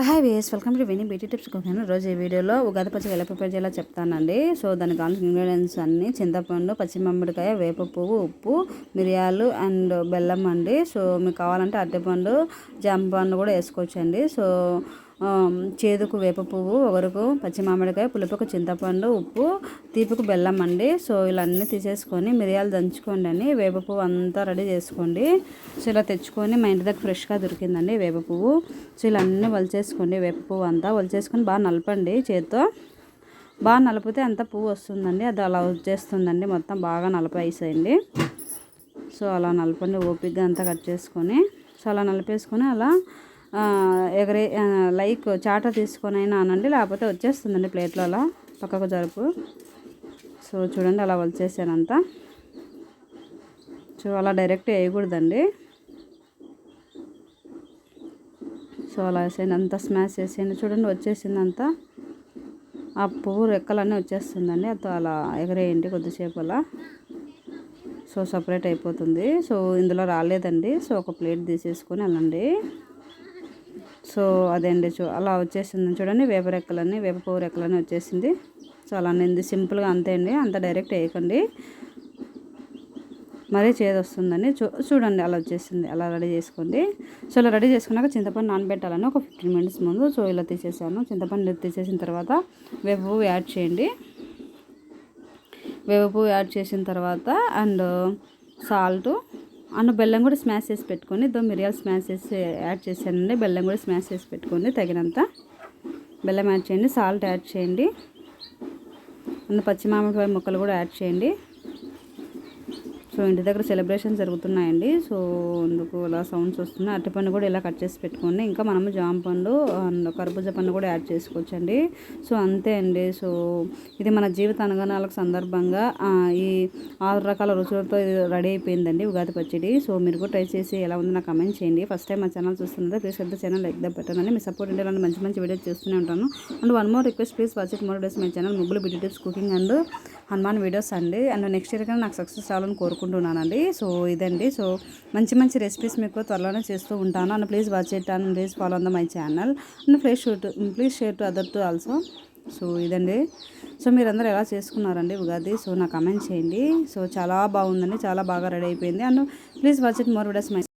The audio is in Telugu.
Hi ways welcome to Vini beauty tips cooking. రోజు ఈ వీడియోలో ఉగాది పచ్చడి ఎలా ప్రిపేర్ చేయాలో చెప్తానండి. సో దానికి కావాల్సిన ఇంగ్రీడియంట్స్ అన్నీ చింతపండు, పచ్చి మామిడికాయ, వేప పువ్వు, ఉప్పు, మిరియాలు అండ్ బెల్లం అండి. సో మీకు కావాలంటే అరటిపండు, జామపండు కూడా వేసుకోవచ్చండి. సో చేదుకు వేప పువ్వు, ఒగరుకు పచ్చి మామిడికాయ, పులుపుకు చింతపండు, ఉప్పు, తీపికు బెల్లం అండి. సో ఇలా అన్నీ తీసేసుకొని మిరియాలు దంచుకోండి అని వేప పువ్వు అంతా రెడీ చేసుకోండి. సో ఇలా తెచ్చుకొని మా ఇంటి దగ్గర ఫ్రెష్గా దొరికిందండి వేప పువ్వు. సో ఇలా అన్నీ వలిచేసుకోండి. వేప పువ్వు అంతా వలిచేసుకొని బాగా నలపండి చేత్తో. బాగా నలిపితే అంత పువ్వు వస్తుందండి. అది అలా వచ్చేస్తుందండి. మొత్తం బాగా నలపేసేయండి. సో అలా నలపండి ఓపిక్గా అంతా కట్ చేసుకొని. సో అలా నలిపేసుకొని అలా ఎగరే లైక్ చాట తీసుకొని అయినా అనండి, లేకపోతే వచ్చేస్తుందండి ప్లేట్లో అలా పక్కకు జరుపు. సో చూడండి అలా వచ్చేసానంతా. సో అలా డైరెక్ట్ వేయకూడదండి. సో అలా వేసేయండి, అంతా స్మాష్ చేసేయండి. చూడండి వచ్చేసింది అంతా. ఆ పువ్వు రెక్కలన్నీ వచ్చేస్తుందండి. అది అలా ఎగరేయండి కొద్దిసేపు అలా. సో సపరేట్ అయిపోతుంది. సో ఇందులో రాలేదండి. సో ఒక ప్లేట్ తీసేసుకొని వెళ్ళండి. సో అదేండి అలా వచ్చేసింది చూడండి. వేప పువ్వు రెక్కలన్నీ వచ్చేసింది. సో అలా నేను సింపుల్గా అంతే అండి. అంత డైరెక్ట్ వేయకండి, మరీ చేదు వస్తుందని. చూడండి అలా వచ్చేసింది. అలా రెడీ చేసుకోండి. సో ఇలా రెడీ చేసుకున్నాక చింతపండు నానబెట్టాలని ఒక 15 minutes ముందు. సో ఇలా తీసేసాను. చింతపండు తీసేసిన తర్వాత వేప పువ్వు యాడ్ చేయండి. వేప పువ్వు యాడ్ చేసిన తర్వాత అండ్ సాల్ట్ అండ్ బెల్లం కూడా స్మాష్ చేసి పెట్టుకొని, మిరియాలు స్మాష్ చేసి యాడ్ చేశానండి. బెల్లం కూడా స్మాష్ చేసి పెట్టుకోండి. తగినంత బెల్లం యాడ్ చేయండి. సాల్ట్ యాడ్ చేయండి. అండ్ పచ్చి మామిడికాయ ముక్కలు కూడా యాడ్ చేయండి. సో ఇంటి దగ్గర సెలబ్రేషన్ జరుగుతున్నాయండి. సో అందుకు ఇలా సౌండ్స్ వస్తున్నాయి. అరటిపండు కూడా ఇలా కట్ చేసి పెట్టుకోండి. ఇంకా మనము జామ పండు అండ్ కర్బూజా పండు కూడా యాడ్ చేసుకోవచ్చండి. సో అంతే అండి. సో ఇది మన జీవిత అనుగణాలకు సందర్భంగా ఈ 6 రకాల రుచులతో ఇది రెడీ అయిపోయిందండి ఉగాది పచ్చడి. సో మీరు కూడా ట్రై చేసి ఎలా ఉందో నాకు కమెంట్ చేయండి. ఫస్ట్ టైం మా ఛానల్ చూస్తుందా ప్లీజ్ పెద్ద ఛానల్ లైక్ ద బటన్ అని. మీ సపోర్ట్ ఉంటే ఇలాంటి మంచి మంచి వీడియోస్ చేస్తూనే ఉంటాను. And one more request, please watch it more days my channel ముగ్గులు beauty tips cooking and Hanuman videos అండి. అండ్ నెక్స్ట్ ఇయర్ కానీ నాకు సక్సెస్ అవ్వాలని కోరుకుంటున్నానండి. సో ఇదండి. సో మంచి మంచి రెసిపీస్ మీకు త్వరలోనే చేస్తూ ఉంటాను. And please watch it and please follow on my channel and please share to other to also. So ఇదండి. సో మీరందరూ ఎలా చేసుకున్నారండి ఉగాది? సో నాకు కమెంట్ చేయండి. సో చాలా బాగుందండి, చాలా బాగా రెడీ అయిపోయింది. And please watch it more videos my